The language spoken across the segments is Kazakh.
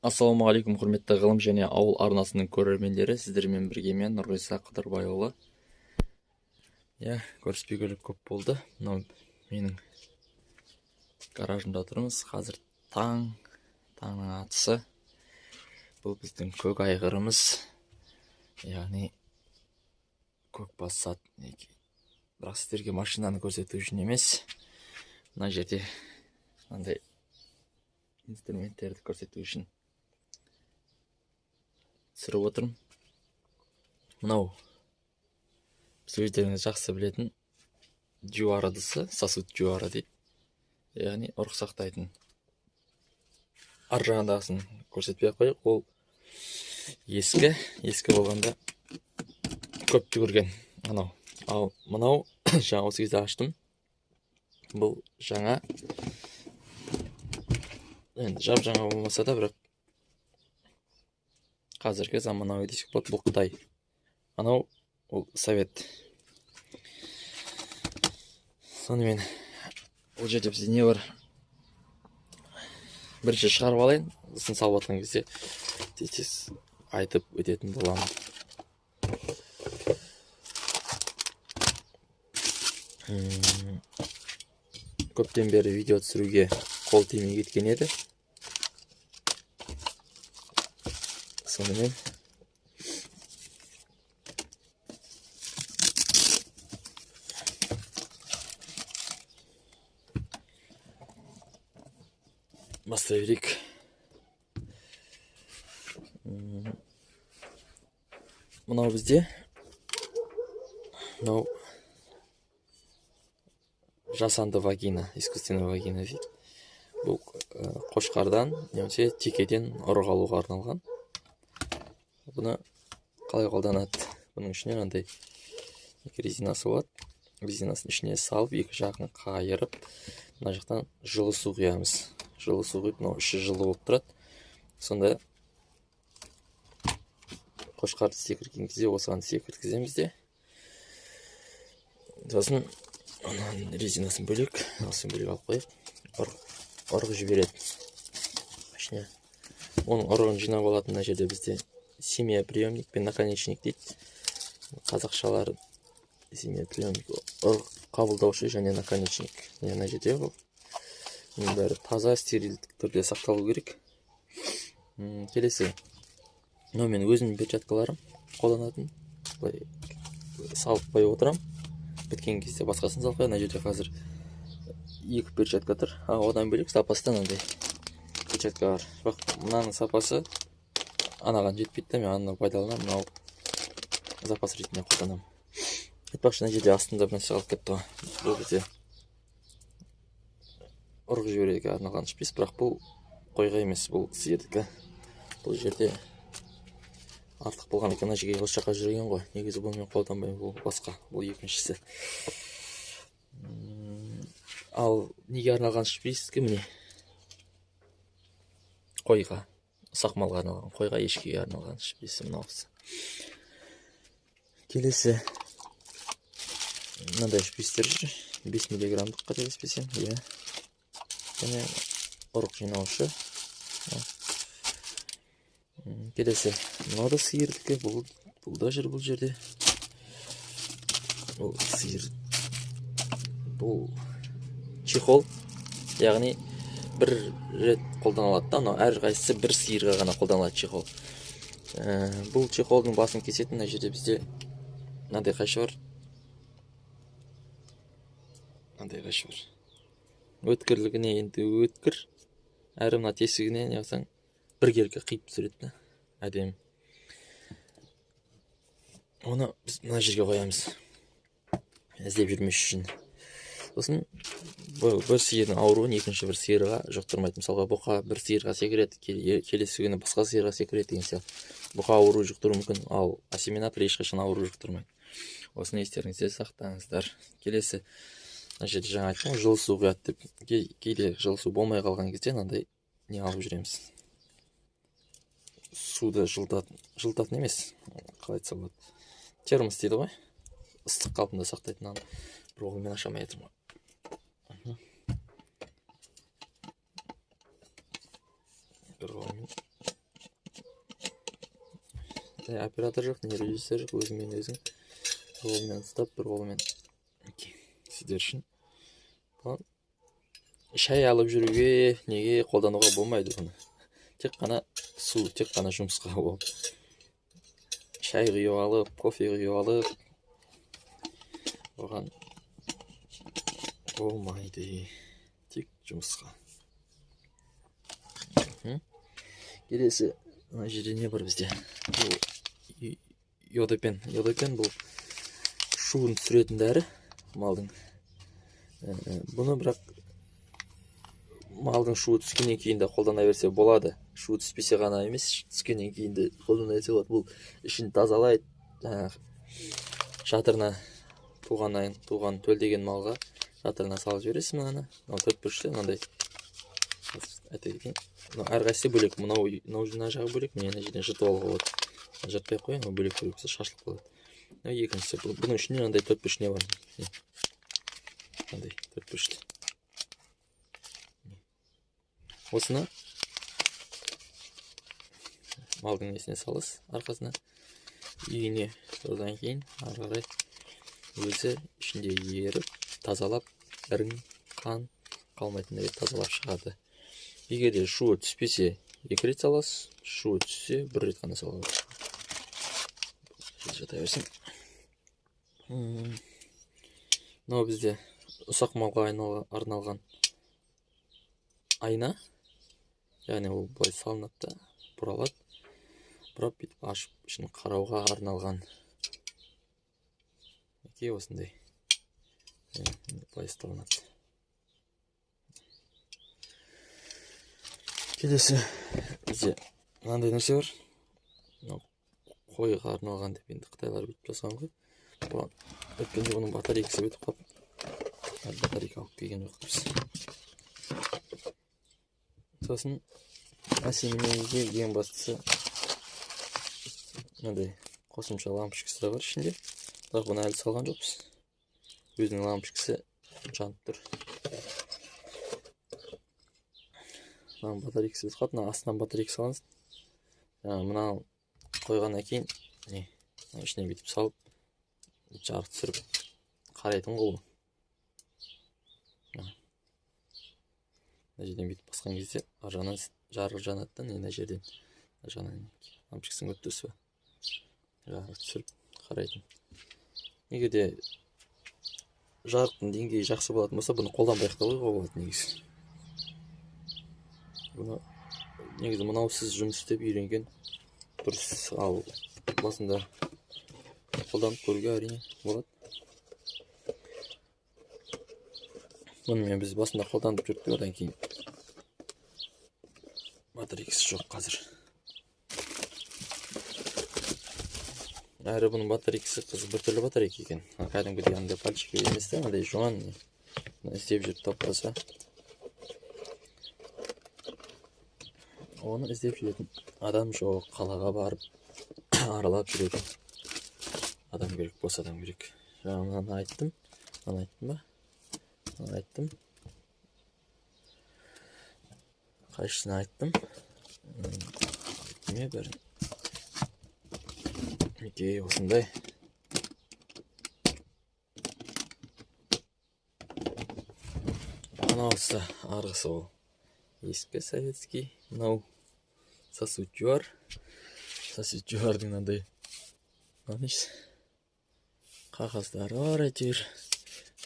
Ассалаумағалейкум, құрметті ғылым және ауыл арнасының көрермендері, сіздермен бірге мен Нұрғиса Қыдырбайұлы. Көріспегелі көп болды. Мынау менің гаражымда тұрмыз. Қазір таңның атысы. Бұл біздің көк айғырымыз, яғни көк бас ат. Бірақ сіздерге машинаны көрсету үшін емес, мына жерде мынандай инструменттерді көрсету үшін түсіріп отырмын. Мынау біз өздеріңіз жақсы білетін жуар ыдысы, сосуд жуары дейді. Яғни ұрық сақтайтын. Ар жағындағысын көрсетпей ақ қояйық. Ол ескі болғанда көп жүгірген. Ал мынау жаңа осы кезде аштым. Бұл жаңа, енді жап-жаңа болмаса да, бірақ қазіргі заманауи десек болады. Бұл Қытай. Анау ол совет. Сонымен бұл жерде бізде не бар? Бірінші шығарып алайын. Сосын салып жатқан кезде тез айтып өтетін боламын. Көптен бері видео түсіруге қол тимей кеткен еді. Сонымен бастай берейік. Мынау бізде жасанды вагина, искусственный вагина дейді. Бұл қошқардан немесе текеден ұрық алуға арналған. Бұны қалай қолданады? Бұның ішіне мынандай резинасы болады. Резинасын ішіне салып, екі жағын қайырып, мына жақтан жылы су құямыз. Жылы су құйып, мынау іші жылы болып тұрады. Сонда қошқарды секірген кезде осыған секірткіземіз де. Сосын резинасын бөлек, асын бөлек алып қойып, ұрық жібереді. Ішіне оның ұрығын жинап алатын мына жерде бізде семья приемник пен наконечник дейді. Қазақшалары семья приемник, ұрық қабылдаушы және наконечник. Мына жерде бұл. Оның бәрі таза, стерильдік түрде сақталу керек. Келесі, мынау мен өзімнің перчаткаларым қолданатын. Салып қойып отырам. Біткен кезде басқасын салып қоямын. Мына жерде қазір екі перчатка тұр. Одан бөлек запастан андай перчатка бар. Бірақ мынаның сапасы анаған жетпейді, мен ананы пайдаланамын, мынау запас ретінде қолданамын. Айтпақшы, мына жерде астында бір нәрсе қалып кетті. Бұл бізде ұрық жіберуге арналған шприц, бірақ бұл қойға емес, бұл сиырдікі. Бұл жерде артық болған екен, мына жерге осы жаққа жүрген ғой. Негізі бұл мен қолданбаймын, бұл басқа, бұл екіншісі. Ал неге арналған шприцке? Міне қойға, ұсақ малға арналған, қойға, ешкіге арналған шприці мынаусы. Келесі мынандай шприцтер жүр, 5 миллиграммдық қателеспесем, және ұрық жинаушы. Келесі мынау да сиырдікі, бұл да жүр бұл жерде. Бұл сиыр, бұл чехол, яғни бір рет қолданылады да, әр қайсысы бір сиырға ғана қолданылады чехол. Бұл чехолдың басын кесетін, мына жерде бізде мынандай қайшы бар. Мынандай қайшы бар. Өткірлігіне енді өткір, әрі мына тесігіне неғысаң бір керге қиып түсіреді, әдемі. Оны біз мына жерге қоямыз, іздеп жүрмес үшін. Сосын бір сиырдың ауруын екінші бір сиырға жұқтырмайды. Мысалға, бұқа бір сиырға секіреді, келесі күні басқа сиырға секіреді деген сияқты. Бұқа ауру жұқтыру мүмкін, ал асимилятор ешқашан ауру жұқтырмайды. Осыны естеріңізде сақтаңыздар. Келесі, мына жерде жаңа айттым, жылы су құяды деп. Кейде жылы су болмай қалған кезде мынандай не алып жүреміз. Суды жылытатын емес, қалай айтса болады. Термос дейді ғой, ыстық қалпында сақтайтын. Бір қолмен аша алмай жатырмын. Бір қолмен оператор жоқ, не режиссер жоқ, өзіңмен өзің бір қолымен ұстап, бір қолымен сіздер үшін шай алып жүруге неге қолдануға болмайды бұны. Тек қана су, тек қана жұмысқа болып. Шай құйып алып, кофе құйып алып, оған болмайды. Тек жұмысқа. Келесі мына жерде не бар бізде? Бұл йодопен. Йодопен бұл шуын түсіретін дәрі малдың. Бұны бірақ малдың шуы түскеннен кейін де қолдана берсе болады. Шуы түспесе ғана емес, түскеннен кейін де қолдана берсе болады. Бұл ішін тазалайды. Жатырына туған төлдеген малға жатырына салып жібересіз мынаны. Мынау 4 бұрышты мынандай. Айта кетейін. Әрқайсысы бөлек. Мынау мына жағы бөлек, міне мына жерден жыртып алуға болады. Жыртпай қойын, ол бөлек болса шашылып қалады. Екіншісі бұның ішінде мынандай 4 бұрыш не бар? Мынандай 4 бұрышты. Осыны малдың несіне саласыз, арқасына үйіне, содан кейін ары қарай өзі ішінде еріп, тазалап, ірің, қан қалмайтындай тазалап шығады. Егер де шуы түспесе 2 рет саласыз, шуы түссе 1 рет қана саласыз. Жата берсін. Мынау бізде ұсақ малға арналған айна. Яғни ол былай салынады да, бұралады. Бұрап бүйтіп ашып, ішін қарауға арналған. Осындай. Былай салынады. Келесі бізде мынандай нәрсе бар. Қойға арналған деп енді қытайлар бүйтіп жасаған ғой. Бұған өткенде оның батарейкасы өтіп қалып, батарейка алып келген жоқпыз. Сосын әсемеге ең бастысы мынандай қосымша лампочкасы да бар ішінде. Бірақ бұны әлі салған жоқпыз. Өзінің лампочкасы жанып тұр. Мына батарейкасы өтіп қалды. Мына астынан батарейка салғансын. Мына қойғаннан кейін ішіне бүйтіп салып, жарық түсіріп қарайтын ғой. Мына жерден бүйтіп басқан кезде ар жағынан жарық жанады да, мына жерден лампочкасын көтерсе жарық түсіріп қарайтын. Егер де жарықтың деңгейі жақсы болатын болса, бұны қолданбай ақ қоюға болады негізі. Негізі мынау сіз жұмыс істеп үйренген дұрыс, ал басында қолданып көруге әрине болады. Бұнымен біз басында қолданып жүрдік, одан кейін батарейкасы жоқ қазір. Әрі бұның батарейкасы біртүрлі батарейка екен. Кәдімгідей андай пальчик емес те, андай жуан іздеп жүріп таппаса. Оны іздеп жүретін адам жоқ, қалаға барып аралап жүретін адам керек, бос адам керек. Жаңа айттым ба? Айттым. Қайшысына айттым. Айттым бәрін. Осындай. Анауысы арғысы ол. Ескі советский. Мынау сосудюар. Сосудюардың мынандай қағаздары бар әйтеуір.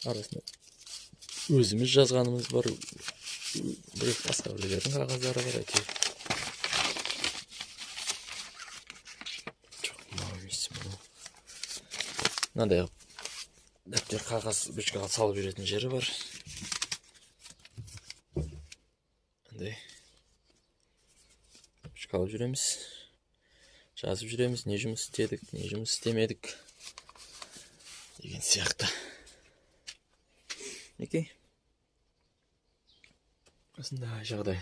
Арасында өзіміз жазғанымыз бар. Бір басқа біреулердің қағаздары бар әйтеуір. Мынандай дәптер қағаз бөшкеге салып жүретін жері бар. Мындай бөшке алып жүреміз. Жазып жүреміз, не жұмыс істедік, не жұмыс істемедік деген сияқты. Осындай жағдай.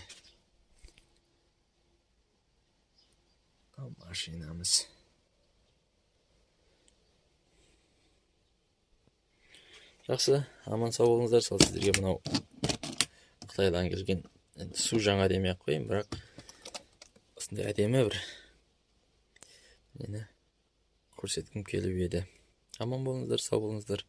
Машинамыз. Жақсы, аман сау болыңыздар. Сол сіздерге мынау Қытайдан келген су жаңа демей ақ қояйын, бірақ осындай әдемі бір Yine көрсеткім келіп еді. Аман болыңыздар, сау болыңыздар.